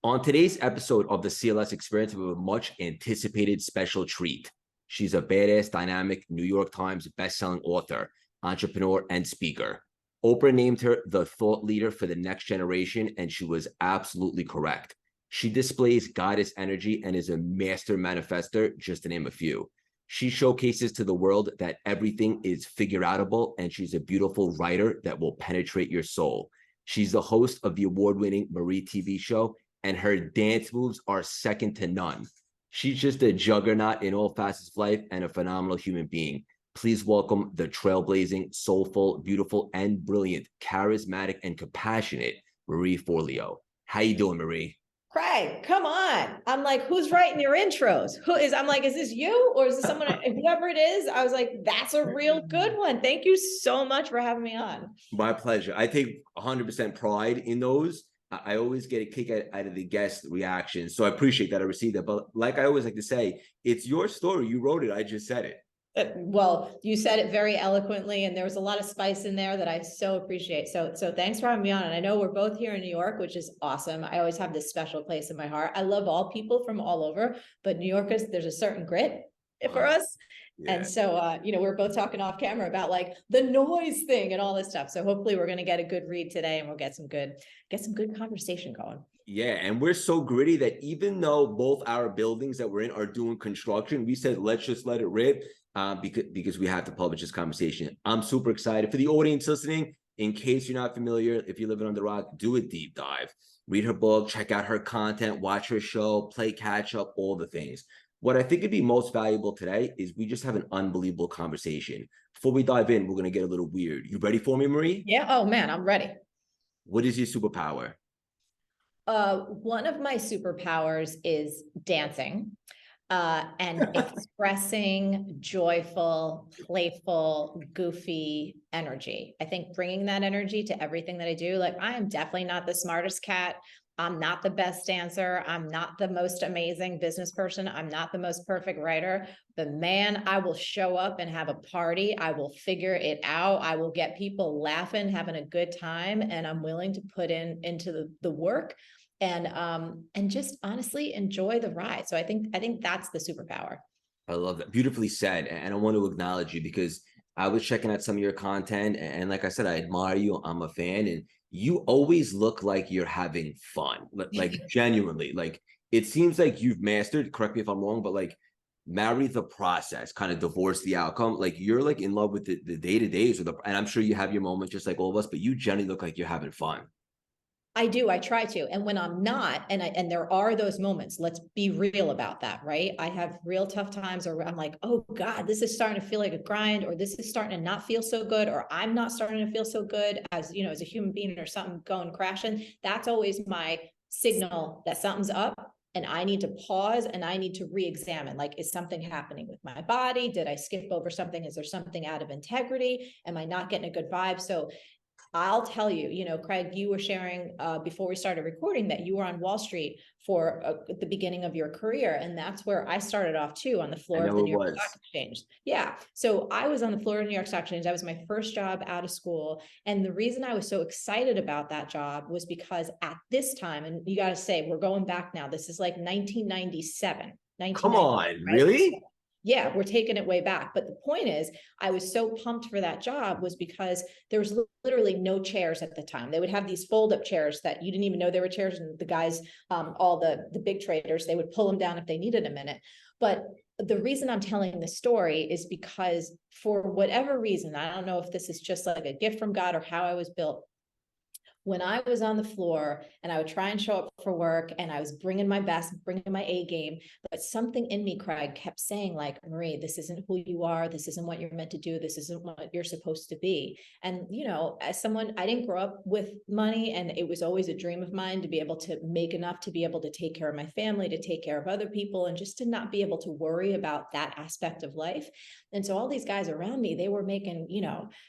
On today's episode of the CLS Experience, we have a much anticipated special treat. She's a badass, dynamic New York Times bestselling author, entrepreneur, and speaker. Oprah named her the thought leader for the next generation, and she was absolutely correct. She displays goddess energy and is a master manifester, just to name a few. She showcases to the world that everything is figureoutable, and she's a beautiful writer that will penetrate your soul. She's the host of the award-winning Marie TV show, and her dance moves are second to none. She's just a juggernaut in all facets of life and a phenomenal human being. Please welcome the trailblazing, soulful, beautiful, and brilliant, charismatic, and compassionate Marie Forleo. How you doing, Marie? Craig, come on. I'm like, who's writing your intros? I'm like, is this you or is this someone, whoever it is? I was like, that's a real good one. Thank you so much for having me on. My pleasure. I take 100% pride in those. I always get a kick out of the guest reactions. So I appreciate that I received that. But like I always like to say, it's your story. You wrote it. I just said it. Well, you said it very eloquently, and there was a lot of spice in there that I so appreciate. So thanks for having me on. And I know we're both here in New York, which is awesome. I always have this special place in my heart. I love all people from all over, but New Yorkers, there's a certain grit for us. Yeah. And so, we're both talking off camera about like the noise thing and all this stuff. So hopefully we're going to get a good read today and we'll get some good conversation going. Yeah. And we're so gritty that even though both our buildings that we're in are doing construction, we said, let's just let it rip because we have to publish this conversation. I'm super excited. For the audience listening, in case you're not familiar, if you're living on the rock, do a deep dive, read her book, check out her content, watch her show, play catch up, all the things. What I think would be most valuable today is we just have an unbelievable conversation. Before we dive in, we're going to get a little weird. You ready for me, Marie? Yeah. Oh, man, I'm ready. What is your superpower? One of my superpowers is dancing and expressing joyful, playful, goofy energy. I think bringing that energy to everything that I do, like I am definitely not the smartest cat. I'm not the best dancer. I'm not the most amazing business person. I'm not the most perfect writer, but man, I will show up and have a party. I will figure it out. I will get people laughing, having a good time. And I'm willing to put into the work and just honestly enjoy the ride. So I think that's the superpower. I love that. Beautifully said. And I want to acknowledge you because I was checking out some of your content. And like I said, I admire you. I'm a fan. And you always look like you're having fun, like genuinely. Like it seems like you've mastered, correct me if I'm wrong, but like marry the process, kind of divorce the outcome. Like you're like in love with the day-to-days and I'm sure you have your moments just like all of us, but you generally look like you're having fun. I do. I try to. And when I'm not, and there are those moments, let's be real about that, right? I have real tough times or I'm like, oh God, this is starting to feel like a grind, or this is starting to not feel so good, or I'm not starting to feel so good as a human being or something going crashing. That's always my signal that something's up. And I need to pause and I need to re-examine, like, is something happening with my body? Did I skip over something? Is there something out of integrity? Am I not getting a good vibe? So I'll tell you, Craig, you were sharing before we started recording that you were on Wall Street for the beginning of your career. And that's where I started off too, on the floor of the New York Stock Exchange. Yeah. So I was on the floor of the New York Stock Exchange. That was my first job out of school. And the reason I was so excited about that job was because at this time, and you got to say, we're going back now, this is like 1997. Come on, right? Really? Yeah, we're taking it way back. But the point is, I was so pumped for that job was because there was literally no chairs at the time. They would have these fold-up chairs that you didn't even know they were chairs. And the guys, all the big traders, they would pull them down if they needed a minute. But the reason I'm telling this story is because for whatever reason, I don't know if this is just like a gift from God or how I was built. When I was on the floor and I would try and show up for work and I was bringing my best, bringing my A game, but something in me, Craig, kept saying like, Marie, this isn't who you are. This isn't what you're meant to do. This isn't what you're supposed to be. And, as someone, I didn't grow up with money, and it was always a dream of mine to be able to make enough to be able to take care of my family, to take care of other people, and just to not be able to worry about that aspect of life. And so all these guys around me, they were making,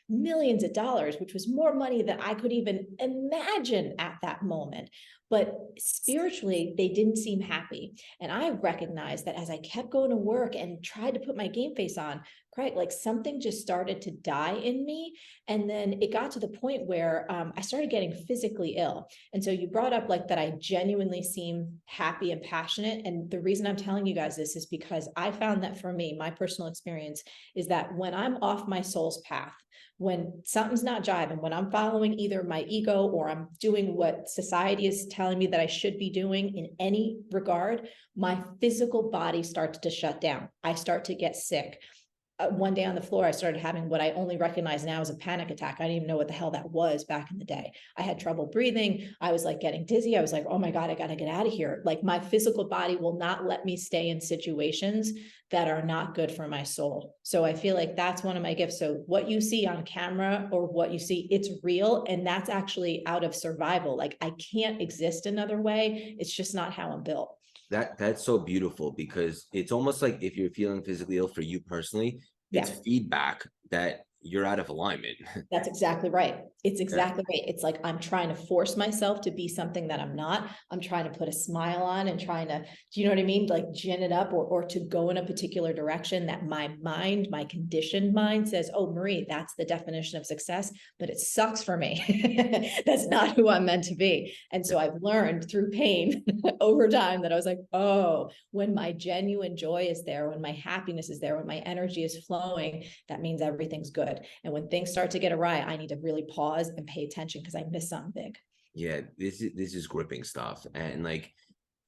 millions of dollars, which was more money than I could even imagine at that moment. but spiritually, they didn't seem happy. And I recognized that as I kept going to work and tried to put my game face on, Craig, like something just started to die in me. And then it got to the point where I started getting physically ill. And so you brought up like that I genuinely seem happy and passionate. And the reason I'm telling you guys this is because I found that for me, my personal experience is that when I'm off my soul's path, when something's not jiving, when I'm following either my ego or I'm doing what society is telling me that I should be doing in any regard, my physical body starts to shut down. I start to get sick. One day on the floor, I started having what I only recognize now as a panic attack. I didn't even know what the hell that was back in the day. I had trouble breathing. I was like getting dizzy. I was like, oh my God, I got to get out of here. Like my physical body will not let me stay in situations that are not good for my soul. So I feel like that's one of my gifts. So what you see on camera or what you see, it's real. And that's actually out of survival. Like I can't exist another way. It's just not how I'm built. That's so beautiful, because it's almost like if you're feeling physically ill for you personally, it's Yeah. feedback that you're out of alignment. That's exactly right. It's Yeah. exactly right. It's like I'm trying to force myself to be something that I'm not. I'm trying to put a smile on and trying to, do you know what I mean? Like gin it up or to go in a particular direction that my mind, my conditioned mind says, oh, Marie, that's the definition of success, but it sucks for me. That's not who I'm meant to be. And so I've learned through pain over time that I was like, oh, when my genuine joy is there, when my happiness is there, when my energy is flowing, that means everything's good. And when things start to get awry, I need to really pause and pay attention because I missed something big. Yeah, this is gripping stuff. And like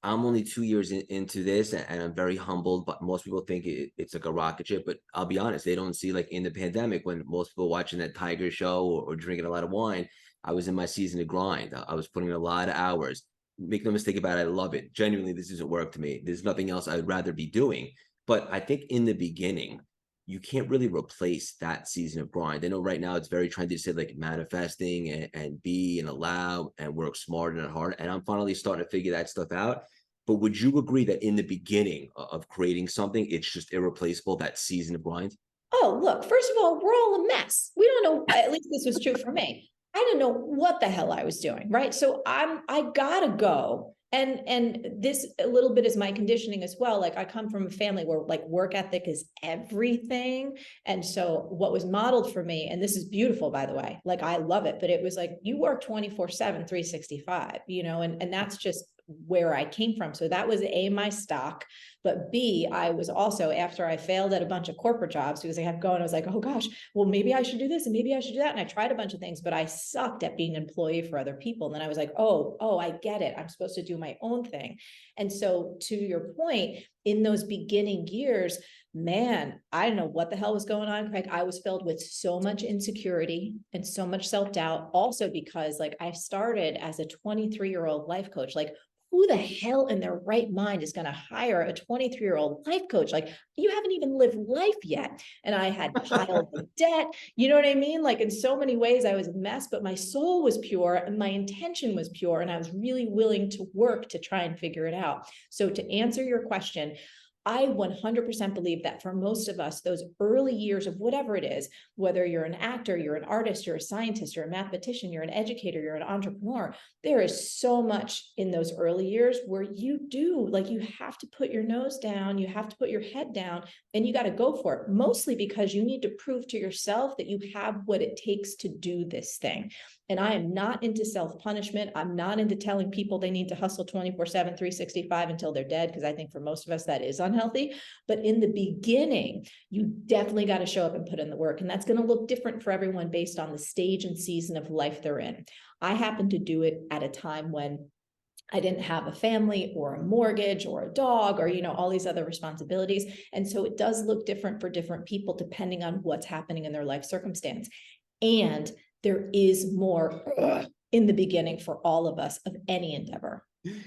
I'm only 2 years into this, and I'm very humbled, but most people think it's like a rocket ship. But I'll be honest, they don't see, like in the pandemic when most people watching that Tiger show or drinking a lot of wine, I was in my season of grind. I was putting in a lot of hours. Make no mistake about it, I love it. Genuinely, this isn't work to me. There's nothing else I'd rather be doing. But I think in the beginning, you can't really replace that season of grind. I know right now it's very trendy to say like manifesting and be and allow and work smart and hard. And I'm finally starting to figure that stuff out. But would you agree that in the beginning of creating something, it's just irreplaceable, that season of grind? Oh, look, first of all, we're all a mess. We don't know, at least this was true for me. I didn't know what the hell I was doing, right? So I gotta go. And this a little bit is my conditioning as well. Like I come from a family where like work ethic is everything. And so what was modeled for me, and this is beautiful, by the way, like I love it, but it was like you work 24/7, 365, you know, and that's just where I came from. So that was A, my stock, but B, I was also, after I failed at a bunch of corporate jobs because I kept going, I was like, oh gosh, well, maybe I should do this and maybe I should do that. And I tried a bunch of things, but I sucked at being an employee for other people. And then I was like, oh, I get it. I'm supposed to do my own thing. And so to your point, in those beginning years, man, I don't know what the hell was going on, Craig. I was filled with so much insecurity and so much self-doubt. Also because like I started as a 23-year-old life coach, like who the hell in their right mind is going to hire a 23-year-old life coach? Like you haven't even lived life yet. And I had piles of debt. You know what I mean? Like in so many ways I was a mess, but my soul was pure and my intention was pure. And I was really willing to work to try and figure it out. So to answer your question, I 100% believe that for most of us, those early years of whatever it is, whether you're an actor, you're an artist, you're a scientist, you're a mathematician, you're an educator, you're an entrepreneur, there is so much in those early years where you do, like you have to put your nose down, you have to put your head down, and you got to go for it, mostly because you need to prove to yourself that you have what it takes to do this thing. And I am not into self-punishment. I'm not into telling people they need to hustle 24/7, 365 until they're dead, because I think for most of us that is unhealthy. But in the beginning, you definitely got to show up and put in the work. And that's going to look different for everyone based on the stage and season of life they're in. I happen to do it at a time when I didn't have a family or a mortgage or a dog or, you know, all these other responsibilities. And so it does look different for different people depending on what's happening in their life circumstance. And there is more in the beginning for all of us of any endeavor.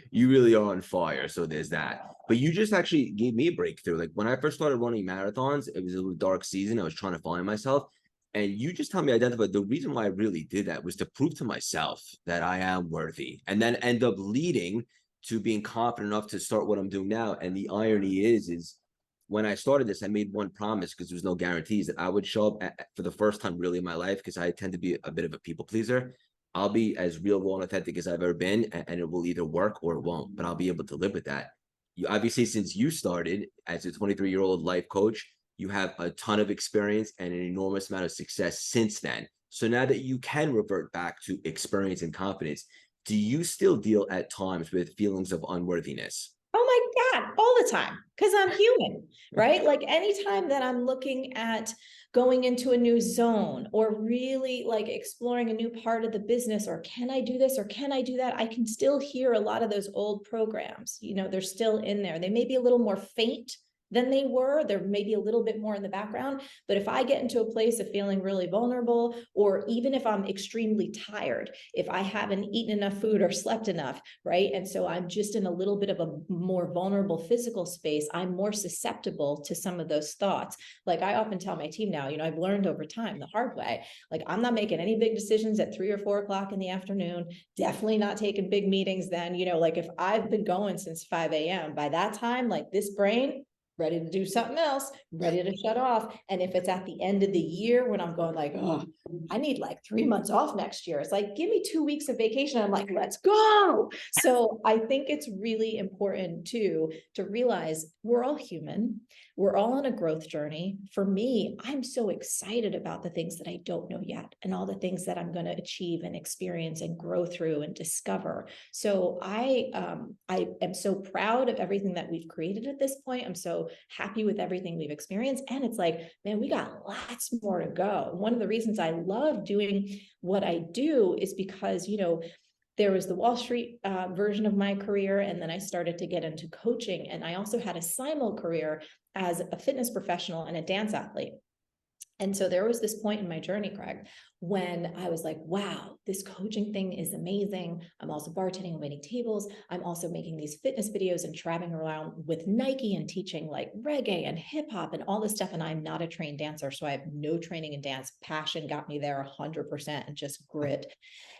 You really are on fire. So there's that. But you just actually gave me a breakthrough. Like when I first started running marathons, it was a little dark season. I was trying to find myself. And you just helped me identify the reason why I really did that was to prove to myself that I am worthy, and then end up leading to being confident enough to start what I'm doing now. And the irony is when I started this, I made one promise because there was no guarantees that I would show up for the first time really in my life, because I tend to be a bit of a people pleaser. I'll be as real, raw, and authentic as I've ever been, and it will either work or it won't, but I'll be able to live with that. You obviously, since you started as a 23-year-old life coach, you have a ton of experience and an enormous amount of success since then. So now that you can revert back to experience and confidence, do you still deal at times with feelings of unworthiness? Oh my God, all the time, because I'm human, right? Like anytime that I'm looking at going into a new zone or really like exploring a new part of the business, or can I do this or can I do that? I can still hear a lot of those old programs. They're still in there. They may be a little more faint than they were. They're maybe a little bit more in the background. But if I get into a place of feeling really vulnerable, or even if I'm extremely tired, if I haven't eaten enough food or slept enough, right? And so I'm just in a little bit of a more vulnerable physical space, I'm more susceptible to some of those thoughts. Like I often tell my team now, I've learned over time the hard way, like I'm not making any big decisions at 3 or 4 o'clock in the afternoon, definitely not taking big meetings then, like if I've been going since 5 a.m., by that time, like this brain, ready to do something else, ready to shut off. And if it's at the end of the year when I'm going like, oh, I need like 3 months off next year, it's like, give me 2 weeks of vacation. I'm like, let's go. So I think it's really important too, to realize we're all human. We're all on a growth journey. For me, I'm so excited about the things that I don't know yet and all the things that I'm going to achieve and experience and grow through and discover. So I am so proud of everything that we've created at this point. I'm so happy with everything we've experienced. And it's like, man, we got lots more to go. One of the reasons I love doing what I do is because, there was the Wall Street version of my career. And then I started to get into coaching. And I also had a simul career as a fitness professional and a dance athlete. And so there was this point in my journey, Craig, when I was like, wow, this coaching thing is amazing. I'm also bartending and waiting tables. I'm also making these fitness videos and traveling around with Nike and teaching like reggae and hip hop and all this stuff. And I'm not a trained dancer, so I have no training in dance. Passion got me there 100% and just grit.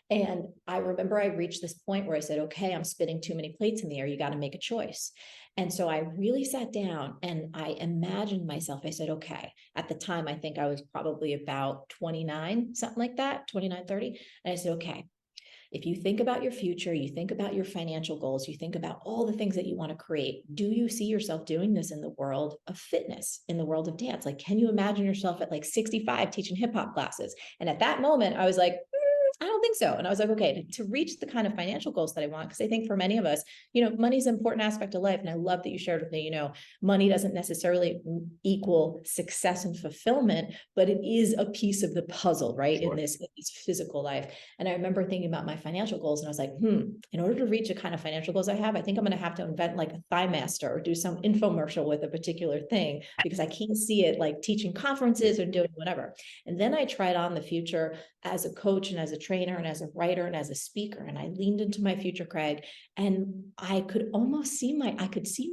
And I remember I reached this point where I said, okay, I'm spinning too many plates in the air. You got to make a choice. And so I really sat down and I imagined myself. I said, okay, at the time, I think I was probably about 29, something like that, 29, 30. And I said, okay, if you think about your future, you think about your financial goals, you think about all the things that you want to create, do you see yourself doing this in the world of fitness, in the world of dance? Like, can you imagine yourself at like 65 teaching hip hop classes? And at that moment, I was like, I don't think so. And I was like, okay, to reach the kind of financial goals that I want, because I think for many of us, money's an important aspect of life. And I love that you shared with me, money doesn't necessarily equal success and fulfillment, but it is a piece of the puzzle, right? Sure. In this physical life. And I remember thinking about my financial goals and I was like, in order to reach the kind of financial goals I have, I think I'm going to have to invent like a Thigh Master or do some infomercial with a particular thing, because I can't see it like teaching conferences or doing whatever. And then I tried on the future as a coach and as a trainer and as a writer and as a speaker. And I leaned into my future, Craig, and I could almost see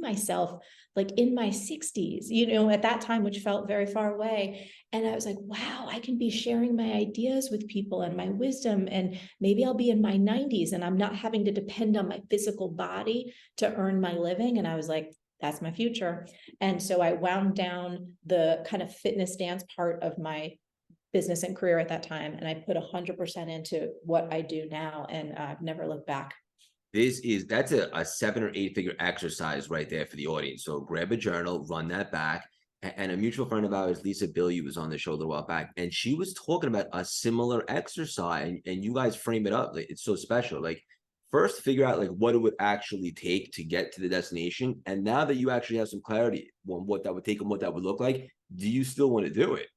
myself like in my 60s, at that time, which felt very far away. And I was like, wow, I can be sharing my ideas with people and my wisdom. And maybe I'll be in my 90s and I'm not having to depend on my physical body to earn my living. And I was like, that's my future. And so I wound down the kind of fitness dance part of my business and career at that time. And I put 100% into what I do now. And I've never looked back. That's a 7 or 8 figure exercise right there for the audience. So grab a journal, run that back. And a mutual friend of ours, Lisa Billy, was on the show a little while back, and she was talking about a similar exercise. And you guys frame it up. Like, it's so special. Like, first figure out like what it would actually take to get to the destination. And now that you actually have some clarity on what that would take and what that would look like, do you still want to do it?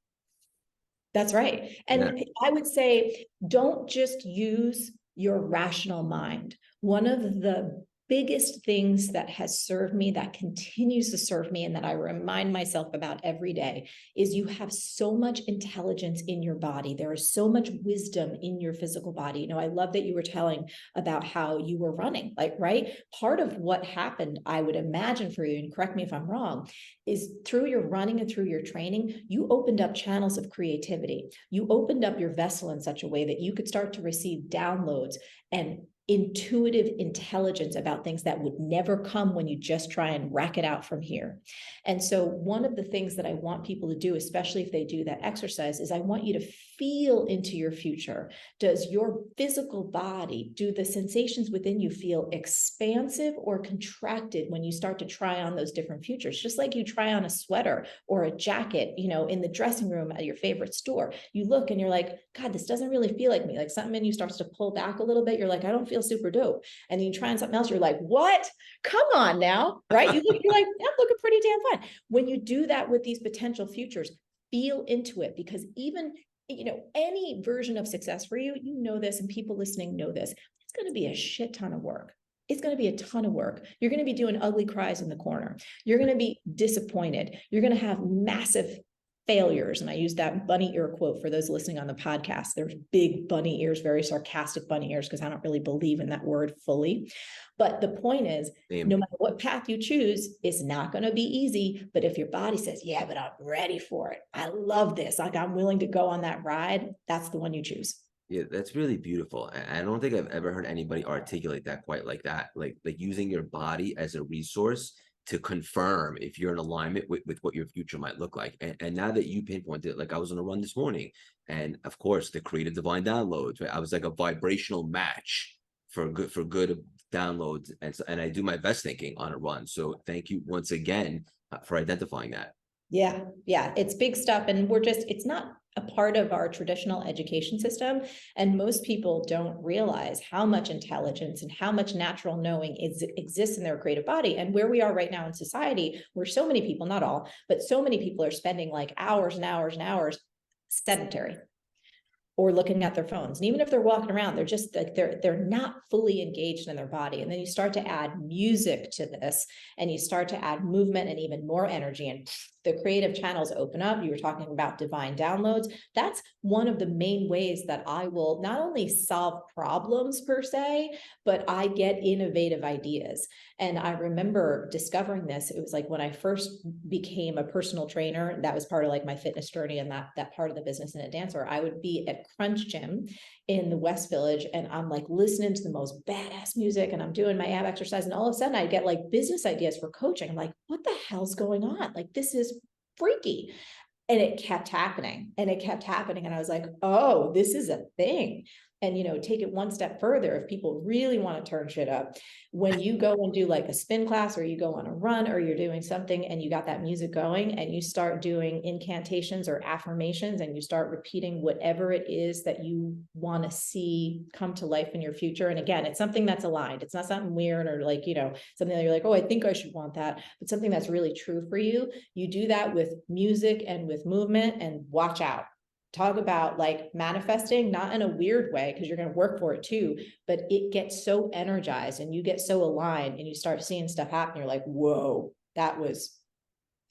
That's right. And I would say, don't just use your rational mind. One of the biggest things that has served me, that continues to serve me, and that I remind myself about every day is you have so much intelligence in your body. There is so much wisdom in your physical body. I love that you were telling about how you were running, like, right? Part of what happened, I would imagine for you, and correct me if I'm wrong, is through your running and through your training, you opened up channels of creativity. You opened up your vessel in such a way that you could start to receive downloads and intuitive intelligence about things that would never come when you just try and rack it out from here. And so one of the things that I want people to do, especially if they do that exercise, is I want you to feel into your future. Does your physical body, do the sensations within you feel expansive or contracted when you start to try on those different futures? Just like you try on a sweater or a jacket, you know, in the dressing room at your favorite store, you look and you're like, God, this doesn't really feel like me. Like something in you starts to pull back a little bit. You're like, I don't feel super dope. And then you try on something else, you're like, what? Come on now, right? You look, you're like, I'm looking pretty damn fine. When you do that with these potential futures, feel into it, because even, you know, any version of success for you, you know this, and people listening know this, it's going to be a shit ton of work. It's going to be a ton of work. You're going to be doing ugly cries in the corner. You're going to be disappointed. You're going to have massive failures. And I use that bunny ear quote for those listening on the podcast. There's big bunny ears, very sarcastic bunny ears, because I don't really believe in that word fully. But the point is, no matter what path you choose, it's not going to be easy. But if your body says, yeah, but I'm ready for it, I love this, like I'm willing to go on that ride, that's the one you choose. Yeah, that's really beautiful. I don't think I've ever heard anybody articulate that quite like that. Like using your body as a resource to confirm if you're in alignment with what your future might look like. And now that you pinpointed, like I was on a run this morning, and of course the creative divine downloads, right? I was like a vibrational match for good downloads. And I do my best thinking on a run. So thank you once again for identifying that. Yeah, it's big stuff. And it's not a part of our traditional education system. And most people don't realize how much intelligence and how much natural knowing exists in their creative body. And where we are right now in society, where so many people, not all, but so many people are spending like hours and hours and hours sedentary, or looking at their phones. And even if they're walking around, they're just like, they're not fully engaged in their body. And then you start to add music to this, and you start to add movement and even more energy, and the creative channels open up. You were talking about divine downloads. That's one of the main ways that I will not only solve problems per se, but I get innovative ideas. And I remember discovering this. It was like when I first became a personal trainer, that was part of like my fitness journey and that part of the business, and a dancer. I would be at Crunch Gym in the West Village, and I'm like listening to the most badass music, and I'm doing my ab exercise, and all of a sudden I get like business ideas for coaching. I'm like, what the hell's going on? Like, this is freaky. And it kept happening, and it kept happening. And I was like, oh, this is a thing. And, you know, take it one step further. If people really want to turn shit up, when you go and do like a spin class, or you go on a run, or you're doing something and you got that music going, and you start doing incantations or affirmations, and you start repeating whatever it is that you want to see come to life in your future. And again, it's something that's aligned. It's not something weird or like, you know, something that you're like, oh, I think I should want that, but something that's really true for you. You do that with music and with movement, and watch out. Talk about like manifesting, not in a weird way, because you're going to work for it too, but it gets so energized and you get so aligned, and you start seeing stuff happen. You're like, whoa, that was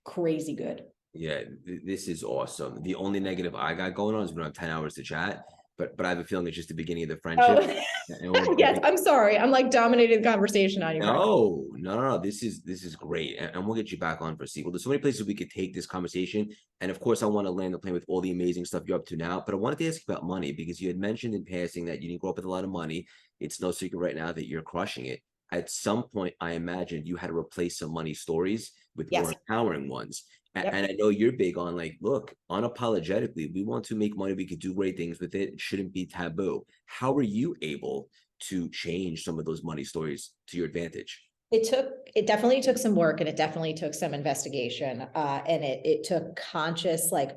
crazy good. Yeah, this is awesome. The only negative I got going on is we don't have 10 hours to chat, but I have a feeling it's just the beginning of the friendship. Yes, I'm sorry. I'm like dominating the conversation on you. No. This is great. And we'll get you back on for a sequel. There's so many places we could take this conversation. And of course, I want to land the plane with all the amazing stuff you're up to now. But I wanted to ask you about money, because you had mentioned in passing that you didn't grow up with a lot of money. It's no secret right now that you're crushing it. At some point, I imagined you had to replace some money stories with more empowering ones. Yep. And I know you're big on like, look, unapologetically, we want to make money. We could do great things with it. It shouldn't be taboo. How were you able to change some of those money stories to your advantage? It definitely took some work, and it definitely took some investigation. And it took conscious, like,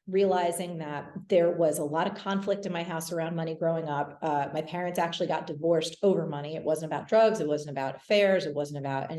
realizing that there was a lot of conflict in my house around money growing up. My parents actually got divorced over money. It wasn't about drugs. It wasn't about affairs. It wasn't about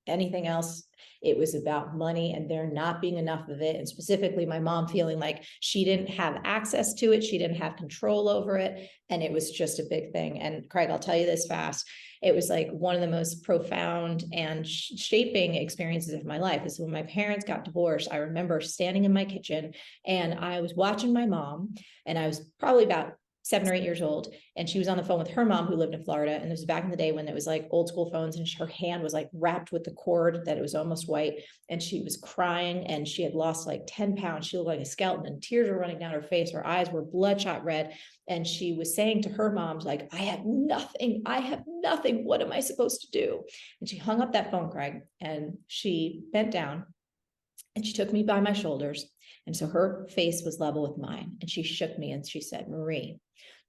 anything else. It was about money, and there not being enough of it. And specifically my mom feeling like she didn't have access to it. She didn't have control over it. And it was just a big thing. And Craig, I'll tell you this fast. It was like one of the most profound and shaping experiences of my life is when my parents got divorced. I remember standing in my kitchen, and I was watching my mom, and I was probably about 7 or 8 years old, and she was on the phone with her mom who lived in Florida. And this was back in the day when it was like old school phones, and her hand was like wrapped with the cord that it was almost white, and she was crying, and she had lost like 10 pounds. She looked like a skeleton, and tears were running down her face. Her eyes were bloodshot red. And she was saying to her mom, like, I have nothing. What am I supposed to do? And she hung up that phone, Craig, and she bent down and she took me by my shoulders. And so her face was level with mine, and she shook me and she said, Marie,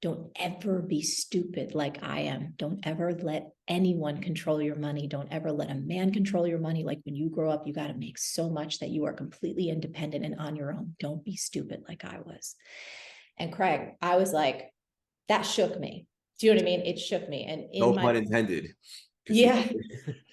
don't ever be stupid like I am. Don't ever let anyone control your money. Don't ever let a man control your money. Like when you grow up, you got to make so much that you are completely independent and on your own. Don't be stupid like I was. And Craig, I was like, that shook me. Do you know what I mean? It shook me. And in No my pun intended. yeah.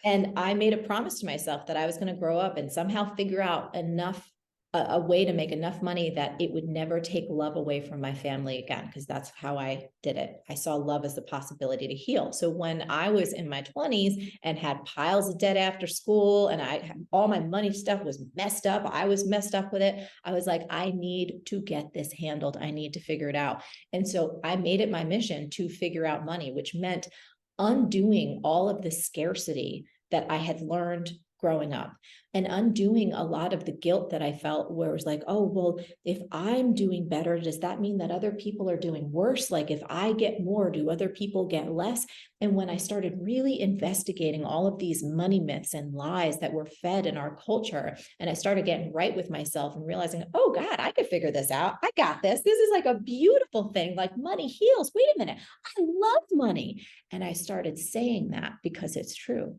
And I made a promise to myself that I was going to grow up and somehow figure out enough, a way to make enough money that it would never take love away from my family again, because that's how I did it. I saw love as the possibility to heal. So when I was in my 20s and had piles of debt after school, and all my money stuff was messed up, I was messed up with it. I was like, I need to get this handled. I need to figure it out. And so I made it my mission to figure out money, which meant undoing all of the scarcity that I had learned growing up, and undoing a lot of the guilt that I felt, where it was like, oh, well, if I'm doing better, does that mean that other people are doing worse? Like if I get more, do other people get less? And when I started really investigating all of these money myths and lies that were fed in our culture, and I started getting right with myself and realizing, oh God, I could figure this out. I got this. This is like a beautiful thing. Like money heals. Wait a minute. I love money. And I started saying that because it's true.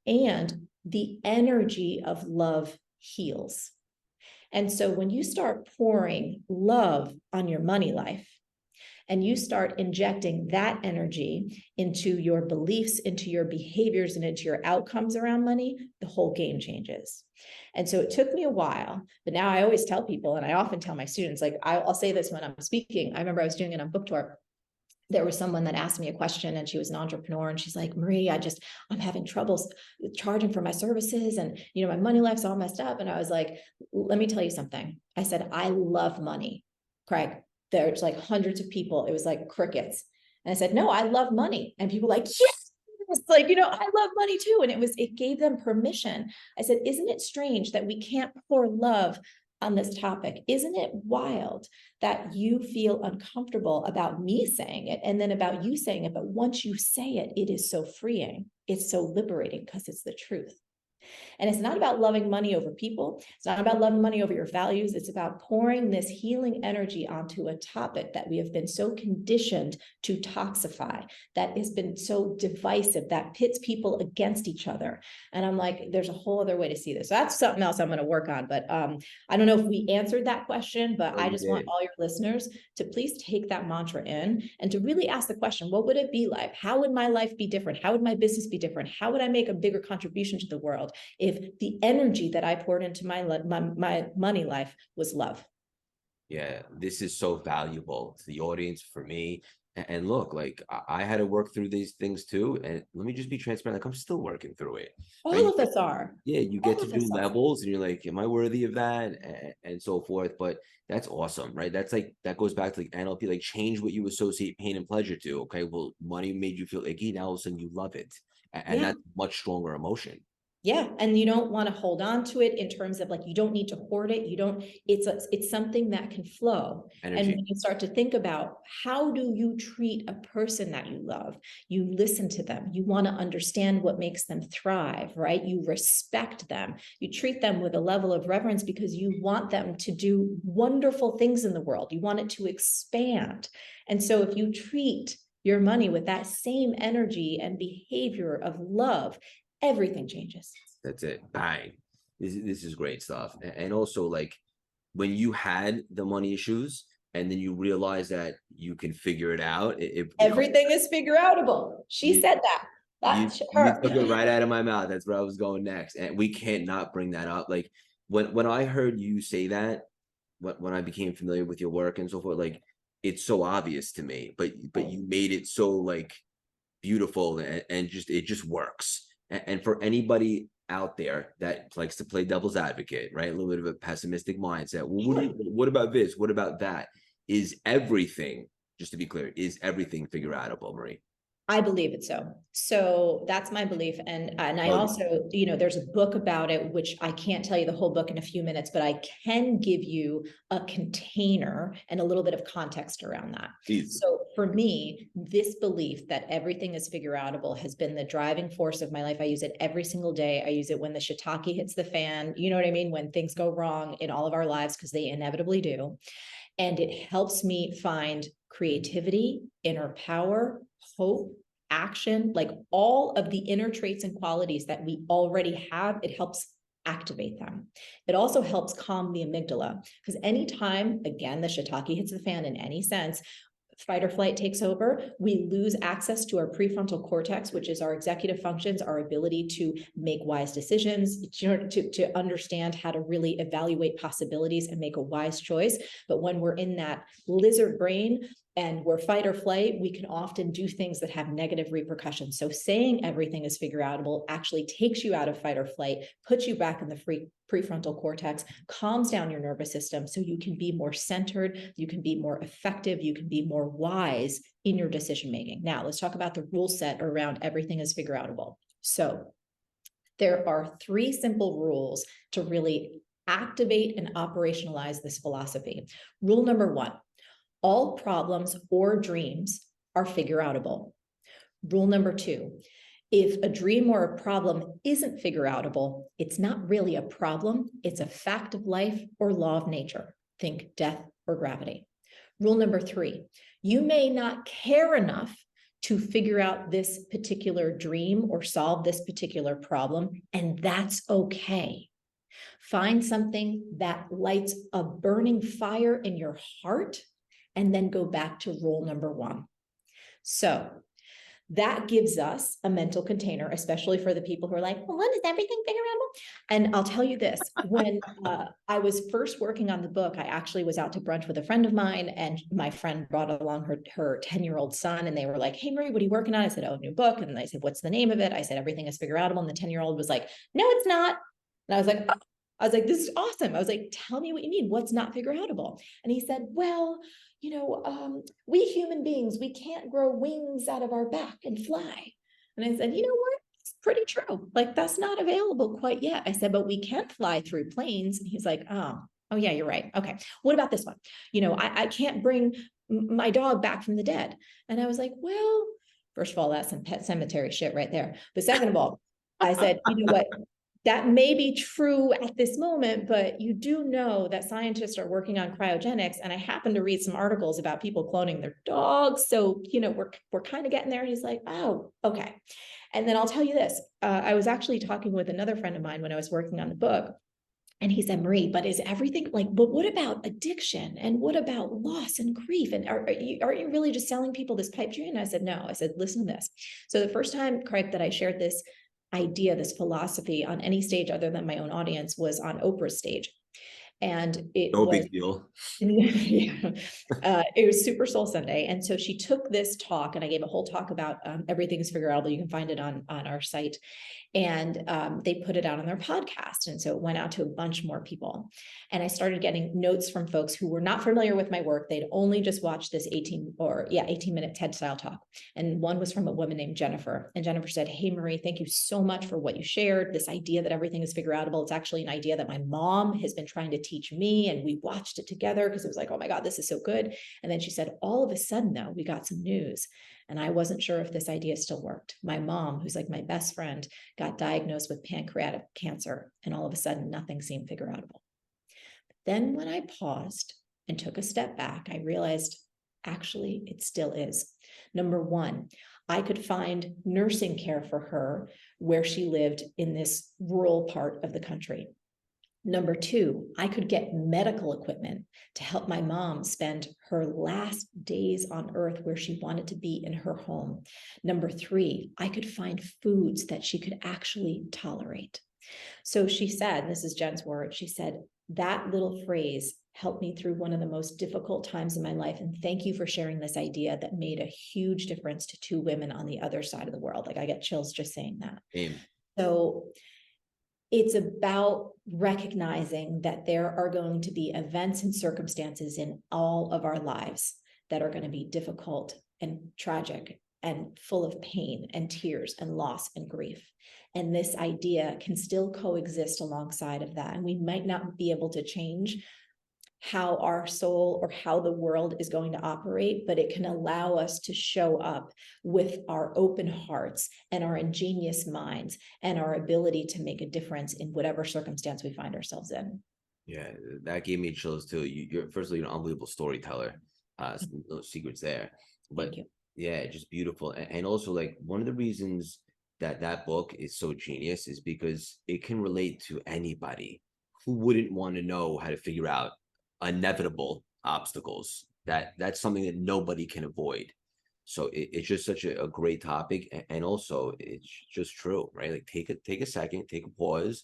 And the energy of love heals. And so when you start pouring love on your money life, and you start injecting that energy into your beliefs, into your behaviors, and into your outcomes around money, the whole game changes. And so it took me a while, but now I always tell people, and I often tell my students, like I'll say this when I'm speaking. I remember I was doing it on book tour. There was someone that asked me a question, and she was an entrepreneur, and she's like, Marie, I'm having trouble charging for my services, and my money life's all messed up. And I was like, let me tell you something. I said, I love money, Craig. There's like hundreds of people. It was like crickets. And I said, no, I love money. And people were like, yes, it's like, I love money too. And it gave them permission. I said, isn't it strange that we can't pour love on this topic? Isn't it wild that you feel uncomfortable about me saying it, and then about you saying it, but once you say it, it is so freeing. It's so liberating because it's the truth. And it's not about loving money over people. It's not about loving money over your values. It's about pouring this healing energy onto a topic that we have been so conditioned to toxify, that has been so divisive, that pits people against each other. And I'm like, there's a whole other way to see this. So that's something else I'm going to work on. But I don't know if we answered that question, but I just want all your listeners to please take that mantra in and to really ask the question, what would it be like? How would my life be different? How would my business be different? How would I make a bigger contribution to the world if the energy that I poured into my money life was love? Yeah, this is so valuable to the audience, for me. And look, like I had to work through these things too. And let me just be transparent. Like I'm still working through it. All Right? of us are. Yeah, you get to do levels, and you're like, am I worthy of that? And so forth. But that's awesome, right? That's like, that goes back to like NLP, like change what you associate pain and pleasure to. Okay, well, money made you feel icky. Now all of a sudden you love it. And that's much stronger emotion. Yeah. And you don't want to hold on to it in terms of like, you don't need to hoard it. It's something that can flow. Energy. And when you start to think about how do you treat a person that you love, you listen to them, you want to understand what makes them thrive, right? You respect them, you treat them with a level of reverence because you want them to do wonderful things in the world. You want it to expand. And so if you treat your money with that same energy and behavior of love, everything changes. That's it. Bang. This is great stuff. And also, like, when you had the money issues and then you realize that you can figure it out. Everything is figureoutable. She said that. That's her. You took it right out of my mouth. That's where I was going next. And we can't not bring that up. Like when I heard you say that, when I became familiar with your work and so forth, like it's so obvious to me, but you made it so like beautiful, and just, it just works. And for anybody out there that likes to play devil's advocate, right? A little bit of a pessimistic mindset. Well, what about this? What about that? Is everything Just to be clear, is everything figure outable, Marie? I believe it so. So that's my belief. And I also, you know, there's a book about it, which I can't tell you the whole book in a few minutes, but I can give you a container and a little bit of context around that. Please. So for me, this belief that everything is figure outable has been the driving force of my life. I use it every single day. I use it when the shiitake hits the fan, you know what I mean? When things go wrong in all of our lives, because they inevitably do. And it helps me find creativity, inner power, hope, action, like all of the inner traits and qualities that we already have. It helps activate them. It also helps calm the amygdala, because anytime, again, the shiitake hits the fan in any sense, fight or flight takes over, we lose access to our prefrontal cortex, which is our executive functions, our ability to make wise decisions, to understand how to really evaluate possibilities and make a wise choice. But when we're in that lizard brain and we're fight or flight, we can often do things that have negative repercussions. So saying everything is figure outable actually takes you out of fight or flight, puts you back in the prefrontal cortex, calms down your nervous system so you can be more centered, you can be more effective, you can be more wise in your decision making. Now, let's talk about the rule set around everything is figure outable. So there are 3 simple rules to really activate and operationalize this philosophy. Rule number 1, all problems or dreams are figure outable. Rule number 2, if a dream or a problem isn't figure outable, it's not really a problem, it's a fact of life or law of nature. Think death or gravity. Rule number 3, you may not care enough to figure out this particular dream or solve this particular problem, and that's okay. Find something that lights a burning fire in your heart, and then go back to rule number 1. So that gives us a mental container, especially for the people who are like, well, when is everything figure outable? And I'll tell you this, when I was first working on the book, I actually was out to brunch with a friend of mine, and my friend brought along her 10-year-old son, and they were like, hey, Marie, what are you working on? I said, oh, new book. And they said, what's the name of it? I said, everything is figure outable. And the 10-year-old was like, no, it's not. And I was like, oh. I was like, this is awesome. I was like, tell me what you mean. What's not figure outable? And he said, well, you know, we human beings, we can't grow wings out of our back and fly. And I said, you know what? It's pretty true. Like, that's not available quite yet. I said, but we can fly through planes. And he's like, oh yeah, you're right. Okay. What about this one? You know, I can't bring my dog back from the dead. And I was like, well, first of all, that's some Pet Cemetery shit right there. But second of all, I said, you know what? That may be true at this moment, but you do know that scientists are working on cryogenics. And I happened to read some articles about people cloning their dogs. So, you know, we're kind of getting there. And he's like, oh, okay. And then I'll tell you this. I was actually talking with another friend of mine when I was working on the book. And he said, Marie, but is everything like, but what about addiction? And what about loss and grief? And are you really just selling people this pipe dream? And I said, no. I said, listen to this. So the first time, Craig, that I shared this idea, this philosophy on any stage other than my own audience was on Oprah's stage. And it No was big deal. yeah. It was Super Soul Sunday. And so she took this talk, and I gave a whole talk about everything is figure outable. You can find it on our site. And they put it out on their podcast. And so it went out to a bunch more people. And I started getting notes from folks who were not familiar with my work. They'd only just watched this 18-minute TED style talk. And one was from a woman named Jennifer. And Jennifer said, hey, Marie, thank you so much for what you shared. This idea that everything is figure outable. It's actually an idea that my mom has been trying to teach me. And we watched it together because it was like, oh my God, this is so good. And then she said, all of a sudden, though, we got some news. And I wasn't sure if this idea still worked. My mom, who's like my best friend, got diagnosed with pancreatic cancer. And all of a sudden, nothing seemed figure outable. Then when I paused and took a step back, I realized actually it still is. Number 1, I could find nursing care for her where she lived in this rural part of the country. Number 2, I could get medical equipment to help my mom spend her last days on earth where she wanted to be in her home. Number 3, I could find foods that she could actually tolerate. So she said, and this is Jen's word, she said, that little phrase helped me through one of the most difficult times in my life. And thank you for sharing this idea that made a huge difference to 2 women on the other side of the world. Like, I get chills just saying that. Amen. So it's about recognizing that there are going to be events and circumstances in all of our lives that are going to be difficult and tragic and full of pain and tears and loss and grief. And this idea can still coexist alongside of that. And we might not be able to change how our soul or how the world is going to operate, but it can allow us to show up with our open hearts and our ingenious minds and our ability to make a difference in whatever circumstance we find ourselves in. Yeah, that gave me chills too. You're firstly an unbelievable storyteller. No secrets there, but yeah, just beautiful. And also, like, one of the reasons that book is so genius is because it can relate to anybody who wouldn't want to know how to figure out inevitable obstacles. That's something that nobody can avoid. So it's just such a great topic, and also it's just true, right? Like, take a second, take a pause,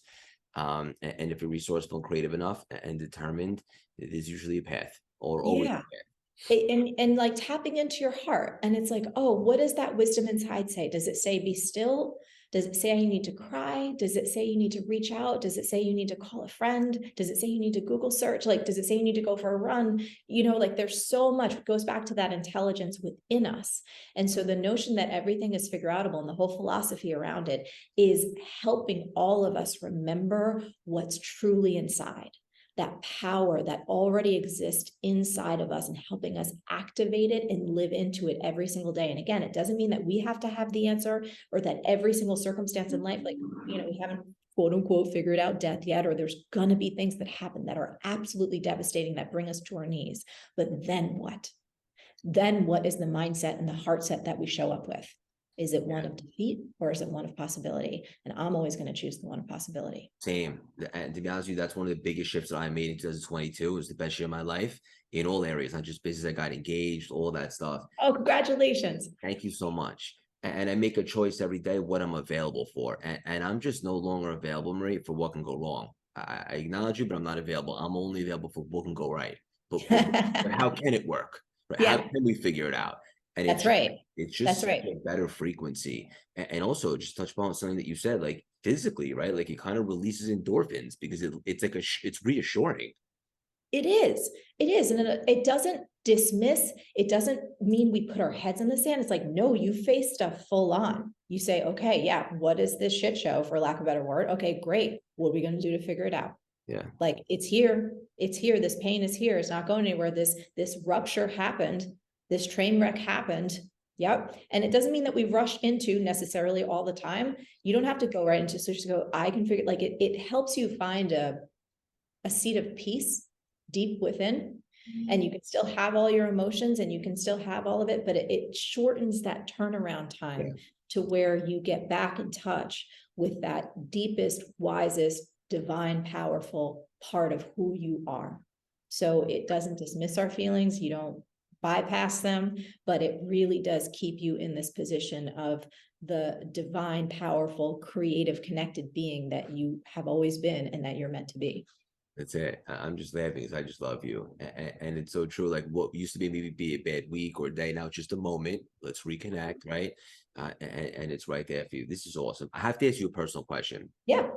and if you're resourceful and creative enough and determined, there's usually a path, or always a path. And like tapping into your heart, and it's like, oh, what does that wisdom inside say? Does it say be still? Does it say you need to cry? Does it say you need to reach out? Does it say you need to call a friend? Does it say you need to Google search? Like, does it say you need to go for a run? You know, like, there's so much. It goes back to that intelligence within us. And so the notion that everything is figureoutable and the whole philosophy around it is helping all of us remember what's truly inside, that power that already exists inside of us, and helping us activate it and live into it every single day. And again, it doesn't mean that we have to have the answer, or that every single circumstance in life, like, you know, we haven't quote unquote figured out death yet, or there's going to be things that happen that are absolutely devastating, that bring us to our knees. But then what? Then what is the mindset and the heart set that we show up with? Is it one of defeat, or is it one of possibility? And I'm always going to choose the one of possibility. Same. And to be honest with you, that's one of the biggest shifts that I made in 2022. It was the best year of my life in all areas, not just business. I got engaged, all that stuff. Oh, congratulations. Thank you so much. And I make a choice every day what I'm available for. And I'm just no longer available, Marie, for what can go wrong. I acknowledge you, but I'm not available. I'm only available for what can go right. But how can it work? Right? Yeah. How can we figure it out? And That's right. It's just a better frequency. And also, just touch upon something that you said, like physically, right? Like, it kind of releases endorphins because it's like it's reassuring. It is. It is. And it doesn't dismiss. It doesn't mean we put our heads in the sand. It's like, no, you face stuff full on. You say, okay, yeah, what is this shit show, for lack of a better word? Okay, great. What are we going to do to figure it out? Yeah. Like, it's here. It's here. This pain is here. It's not going anywhere. This rupture happened. This train wreck happened. Yep. And it doesn't mean that we rush into necessarily all the time. You don't have to go right into, so just go, I can figure, like, it helps you find a seat of peace deep within, and you can still have all your emotions and you can still have all of it, but it shortens that turnaround time to where you get back in touch with that deepest, wisest, divine, powerful part of who you are. So it doesn't dismiss our feelings. You don't bypass them, but it really does keep you in this position of the divine, powerful, creative, connected being that you have always been and that you're meant to be. That's it. I'm just laughing because I just love you. And it's so true. Like, what used to be maybe be a bad week or a day, now it's just a moment. Let's reconnect, right? And it's right there for you. This is awesome. I have to ask you a personal question. Yeah.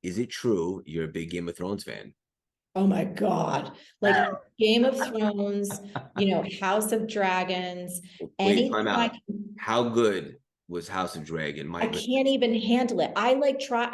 Is it true you're a big Game of Thrones fan? Oh my God. Like Game of Thrones, you know, House of Dragons, Wait, time out. How good was House of Dragon? I can't even handle it. I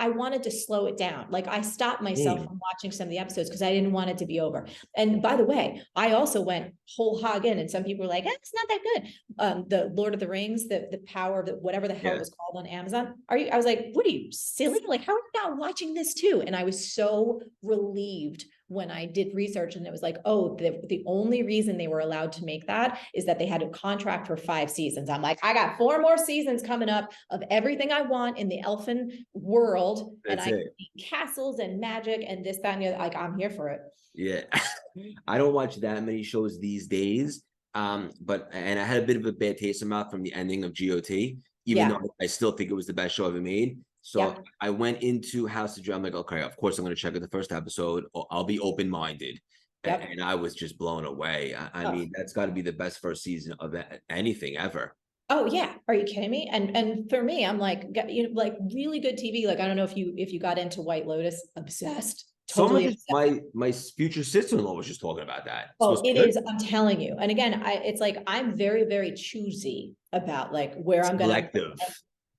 wanted to slow it down. Like, I stopped myself from watching some of the episodes because I didn't want it to be over. And by the way, I also went whole hog in, and some people were like, it's not that good. The Lord of the Rings, the power of whatever the hell it was called on Amazon. I was like, what are you, silly? Like, how are you not watching this too? And I was so relieved when I did research, and it was like, oh, the only reason they were allowed to make that is that they had a contract for 5 seasons. I'm like, I got 4 more seasons coming up of everything I want in the elfin world. And I can see castles and magic and this, that, and the other. Like, I'm here for it. Yeah. I don't watch that many shows these days. But I had a bit of a bad taste in my mouth from the ending of GOT, even though I still think it was the best show ever made. So I went into House of Dragon. I'm like, okay, of course I'm going to check out the first episode. I'll be open-minded. And I was just blown away. I mean, that's got to be the best first season of anything ever. Oh yeah. Are you kidding me? And for me, I'm like, you know, like, really good TV. Like, I don't know if you got into White Lotus, obsessed, Someone Totally just, upset. my future sister-in-law was just talking about that. It's Oh, supposed to it be good. is, I'm telling you. And again, it's like, I'm very, very choosy about like where I'm gonna. Selective.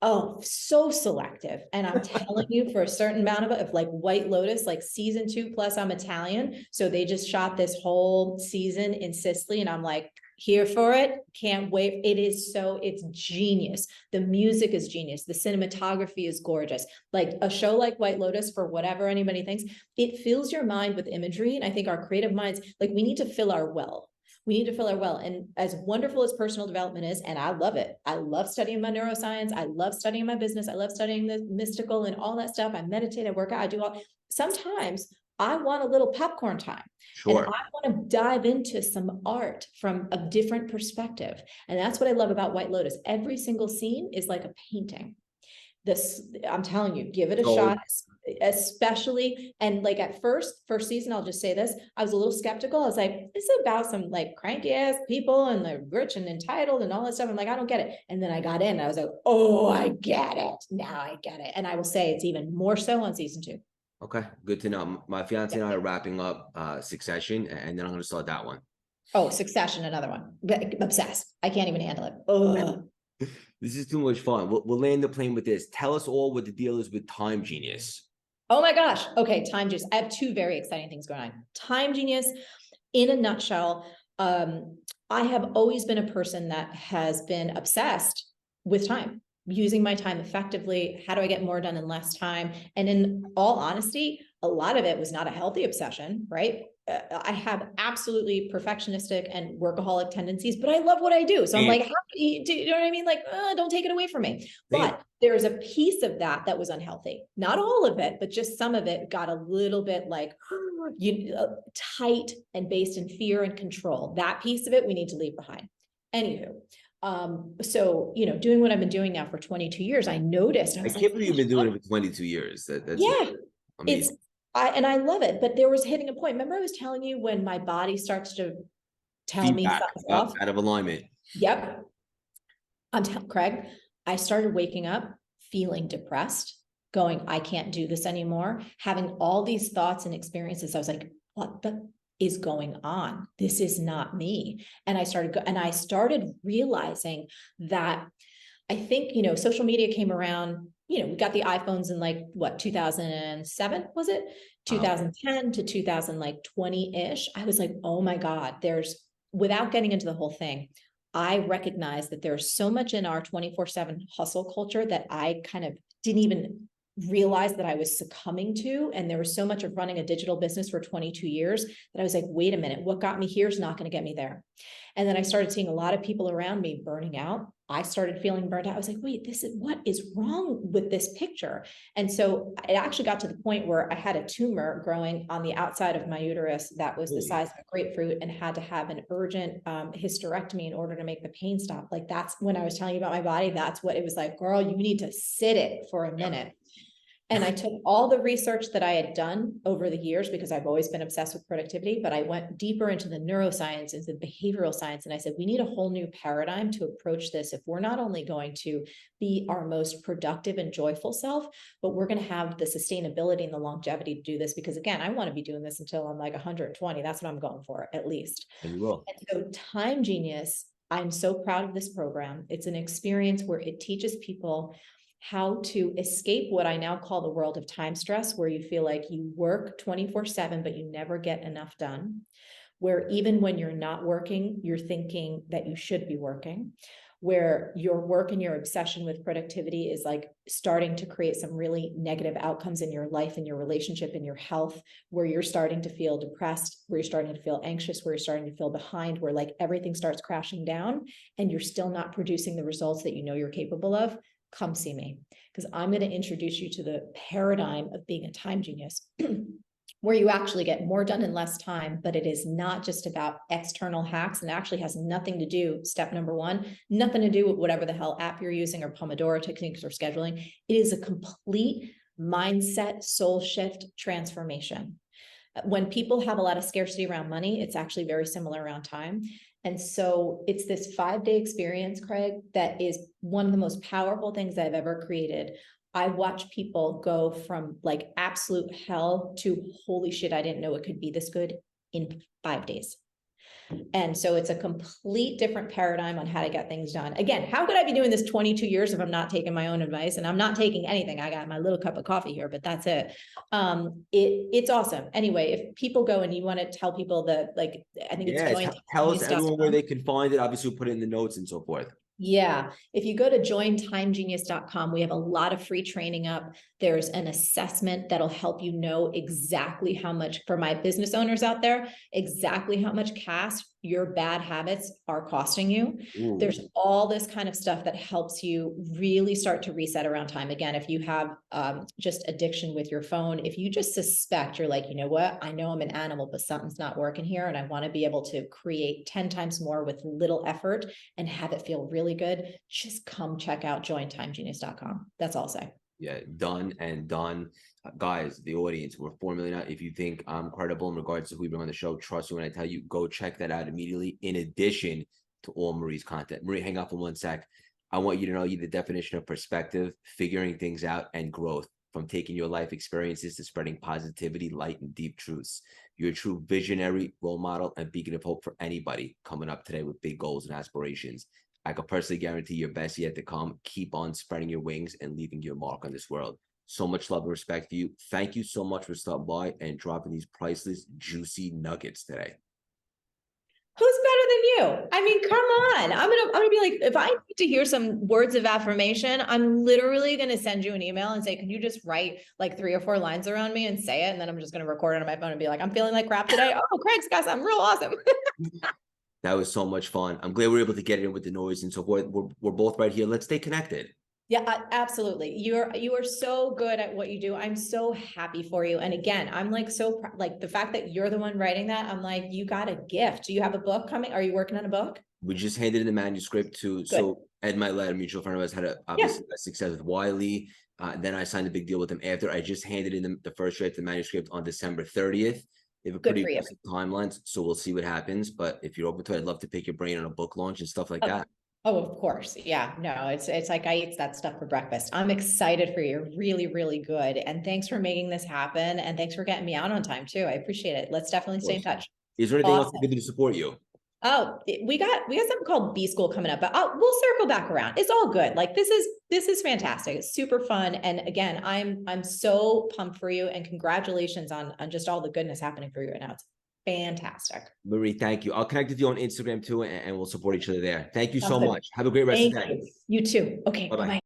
Oh, so selective. And I'm telling you, for a certain amount of like White Lotus, like season 2, plus I'm Italian. So they just shot this whole season in Sicily and I'm like, here for it. Can't wait. It's genius. The music is genius. The cinematography is gorgeous. Like a show like White Lotus, for whatever anybody thinks, it fills your mind with imagery. And I think our creative minds, like we need to fill our well. We need to fill our well. And as wonderful as personal development is, and I love it. I love studying my neuroscience. I love studying my business. I love studying the mystical and all that stuff. I meditate, I work out, I do all. Sometimes I want a little popcorn time. Sure. And I want to dive into some art from a different perspective. And that's what I love about White Lotus. Every single scene is like a painting. I'm telling you, give it a shot, especially. And like at first season, I'll just say this, I was a little skeptical. I was like, this is about some like cranky ass people and the rich and entitled and all that stuff. I'm like, I don't get it. And then I got in and I was like, oh, I get it. Now I get it. And I will say it's even more so on season 2. Okay, good to know. My fiance and I are wrapping up Succession, and then I'm going to start that one. Oh, Succession, another one. Obsessed. I can't even handle it. Oh. This is too much fun. We'll land the plane with this. Tell us all what the deal is with Time Genius. Oh my gosh. Okay, Time Genius. I have 2 very exciting things going on. Time Genius, in a nutshell, I have always been a person that has been obsessed with time, using my time effectively. How do I get more done in less time? And in all honesty, a lot of it was not a healthy obsession, right? I have absolutely perfectionistic and workaholic tendencies, but I love what I do. So I'm like, how do you know what I mean? Like, don't take it away from me. But there's a piece of that was unhealthy. Not all of it, but just some of it got a little bit like tight and based in fear and control. That piece of it we need to leave behind. Anywho, so doing what I've been doing now for 22 years, I noticed I can't believe you've been doing it for 22 years. That's yeah, amazing. and I love it, but there was hitting a point. Remember I was telling you when my body starts to tell me something's off? Out of alignment. Yep. Craig, I started waking up feeling depressed, going, I can't do this anymore, having all these thoughts and experiences. I was like, what the is going on? This is not me. And I started realizing that I think, social media came around, we got the iPhones in like what, 2007, was it? 2010 to 2020-ish. I was like, oh my God, without getting into the whole thing, I recognize that there's so much in our 24/7 hustle culture that I kind of didn't even realize that I was succumbing to. And there was so much of running a digital business for 22 years that I was like, wait a minute, what got me here is not going to get me there. And then I started seeing a lot of people around me burning out. I started feeling burnt out. I was like, wait, what is wrong with this picture? And so it actually got to the point where I had a tumor growing on the outside of my uterus that was the size of a grapefruit and had to have an urgent hysterectomy in order to make the pain stop. Like that's when I was telling you about my body, that's what it was like, girl, you need to sit it for a minute. And I took all the research that I had done over the years, because I've always been obsessed with productivity, but I went deeper into the neuroscience and the behavioral science. And I said, we need a whole new paradigm to approach this. If we're not only going to be our most productive and joyful self, but we're going to have the sustainability and the longevity to do this. Because again, I want to be doing this until I'm like 120. That's what I'm going for, at least. And you will. And so Time Genius, I'm so proud of this program. It's an experience where it teaches people how to escape what I now call the world of time stress, where you feel like you work 24/7, but you never get enough done. Where even when you're not working, you're thinking that you should be working. Where your work and your obsession with productivity is like starting to create some really negative outcomes in your life and your relationship and your health, where you're starting to feel depressed, where you're starting to feel anxious, where you're starting to feel behind, where like everything starts crashing down and you're still not producing the results that you know you're capable of. Come see me, because I'm going to introduce you to the paradigm of being a time genius, where you actually get more done in less time, but it is not just about external hacks, and actually has nothing to do, step number 1, nothing to do with whatever the hell app you're using or Pomodoro techniques or scheduling. It is a complete mindset, soul shift transformation. When people have a lot of scarcity around money, it's actually very similar around time. And so it's this 5-day experience, Craig, that is one of the most powerful things I've ever created. I watch people go from like absolute hell to holy shit, I didn't know it could be this good in 5 days. And so it's a complete different paradigm on how to get things done. Again, how could I be doing this 22 years if I'm not taking my own advice? And I'm not taking anything. I got my little cup of coffee here, but that's it. It's awesome. Anyway, if people go and you want to tell people that, like, I think it's tell us everyone where jointimegenius.com. they can find it. Obviously, we'll put it in the notes and so forth. Yeah. If you go to jointimegenius.com, we have a lot of free training up. There's an assessment that'll help you know exactly how much, for my business owners out there, exactly how much cash your bad habits are costing you. Ooh. There's all this kind of stuff that helps you really start to reset around time. Again, if you have just addiction with your phone, if you just suspect, you're like, you know what, I know I'm an animal, but something's not working here. And I want to be able to create 10 times more with little effort and have it feel really good. Just come check out jointimegenius.com. That's all I'll say. Yeah, done and done. Guys, the audience, we're 4 million out. If you think I'm credible in regards to who we bring on the show, trust me when I tell you, go check that out immediately. In addition to all Marie's content. Marie, hang up for 1 sec. I want you to know the definition of perspective, figuring things out, and growth. From taking your life experiences to spreading positivity, light, and deep truths. You're a true visionary, role model, and beacon of hope for anybody coming up today with big goals and aspirations. I can personally guarantee your best yet to come. Keep on spreading your wings and leaving your mark on this world. So much love and respect for you. Thank you so much for stopping by and dropping these priceless, juicy nuggets today. Who's better than you? I mean, come on. I'm gonna be like, if I need to hear some words of affirmation, I'm literally gonna send you an email and say, can you just write like 3 or 4 lines around me and say it? And then I'm just gonna record it on my phone and be like, I'm feeling like crap today. Oh, Craig's got something real awesome. That was so much fun. I'm glad we were able to get it in with the noise and so forth. We're both right here. Let's stay connected. Yeah, absolutely. You are so good at what you do. I'm so happy for you. And again, I'm like, like the fact that you're the one writing that, I'm like, you got a gift. Do you have a book coming? Are you working on a book? We just handed in the manuscript to, good. So Ed Milet, a mutual friend of ours, had obviously a success with Wiley. Then I signed a big deal with him after. I just handed in the first draft of the manuscript on December 30th. They have a pretty aggressive timelines, so we'll see what happens. But if you're open to it, I'd love to pick your brain on a book launch and stuff like that. Oh, of course. Yeah, no, it's like I eat that stuff for breakfast. I'm excited for you. You're really, really good. And thanks for making this happen. And thanks for getting me out on time too. I appreciate it. Let's definitely stay in touch. Is there anything else we can do to support you? Oh, we got something called B School coming up, but we'll circle back around. It's all good. Like this is fantastic. It's super fun. And again, I'm so pumped for you and congratulations on just all the goodness happening for you right now. It's fantastic. Marie, thank you. I'll connect with you on Instagram too, and we'll support each other there. Thank you so much. Have a great rest of the day. You too. Okay. Bye-bye.